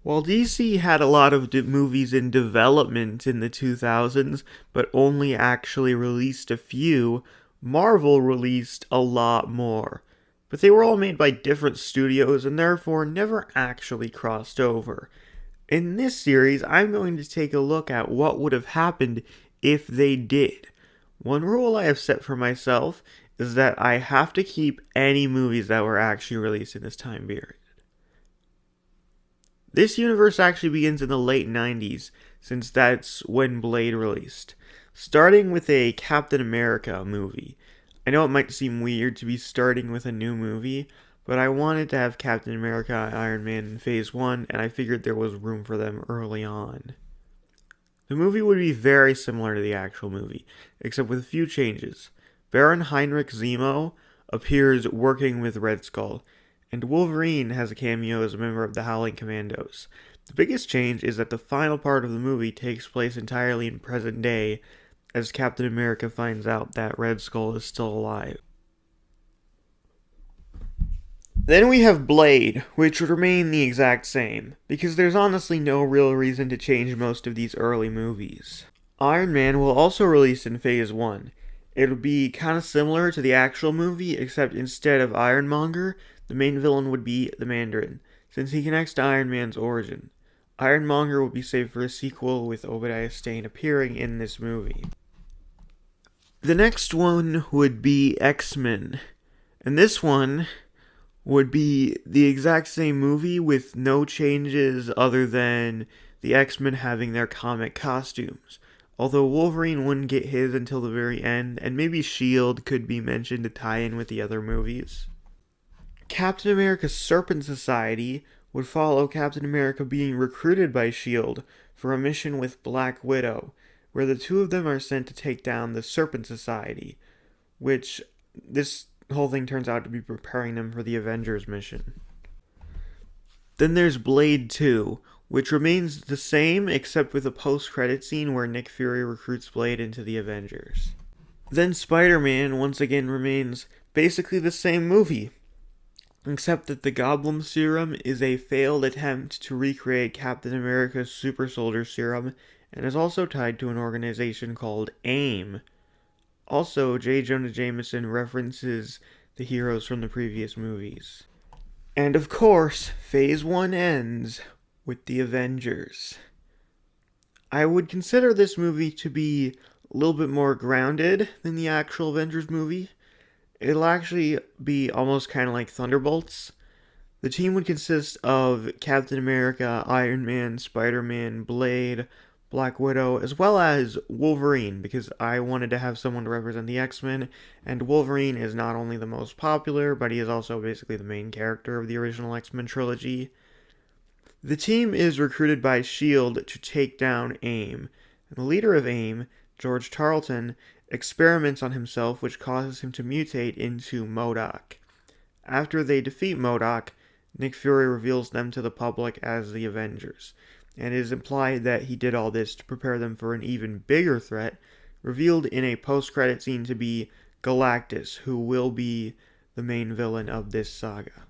While DC had a lot of movies in development in the 2000s, but only actually released a few, Marvel released a lot more. But they were all made by different studios and therefore never actually crossed over. In this series, I'm going to take a look at what would have happened if they did. One rule I have set for myself is that I have to keep any movies that were actually released in this time period. This universe actually begins in the late 90s, since that's when Blade released, starting with a Captain America movie. I know it might seem weird to be starting with a new movie, but I wanted to have Captain America and Iron Man in Phase 1, and I figured there was room for them early on. The movie would be very similar to the actual movie, except with a few changes. Baron Heinrich Zemo appears working with Red Skull, and Wolverine has a cameo as a member of the Howling Commandos. The biggest change is that the final part of the movie takes place entirely in present day, as Captain America finds out that Red Skull is still alive. Then we have Blade, which would remain the exact same, because there's honestly no real reason to change most of these early movies. Iron Man will also release in Phase 1. It'll be kind of similar to the actual movie, except instead of Ironmonger, the main villain would be the Mandarin, since he connects to Iron Man's origin. Ironmonger will be saved for a sequel, with Obadiah Stane appearing in this movie. The next one would be X-Men, and this one would be the exact same movie with no changes other than the X-Men having their comic costumes. Although Wolverine wouldn't get his until the very end, and maybe S.H.I.E.L.D. could be mentioned to tie in with the other movies. Captain America's Serpent Society would follow Captain America being recruited by S.H.I.E.L.D. for a mission with Black Widow, where the two of them are sent to take down the Serpent Society, which this whole thing turns out to be preparing them for the Avengers mission. Then there's Blade 2, which remains the same except with a post-credit scene where Nick Fury recruits Blade into the Avengers. Then Spider-Man once again remains basically the same movie, except that the Goblin Serum is a failed attempt to recreate Captain America's Super Soldier Serum and is also tied to an organization called AIM. Also, J. Jonah Jameson references the heroes from the previous movies. And of course, Phase 1 ends with the Avengers. I would consider this movie to be a little bit more grounded than the actual Avengers movie. It'll actually be almost kind of like Thunderbolts. The team would consist of Captain America, Iron Man, Spider-Man, Blade, Black Widow, as well as Wolverine, because I wanted to have someone to represent the X-Men, and Wolverine is not only the most popular, but he is also basically the main character of the original X-Men trilogy. The team is recruited by S.H.I.E.L.D. to take down AIM, and the leader of AIM, George Tarleton, experiments on himself, which causes him to mutate into MODOK. After they defeat MODOK, Nick Fury reveals them to the public as the Avengers, and it is implied that he did all this to prepare them for an even bigger threat, revealed in a post-credit scene to be Galactus, who will be the main villain of this saga.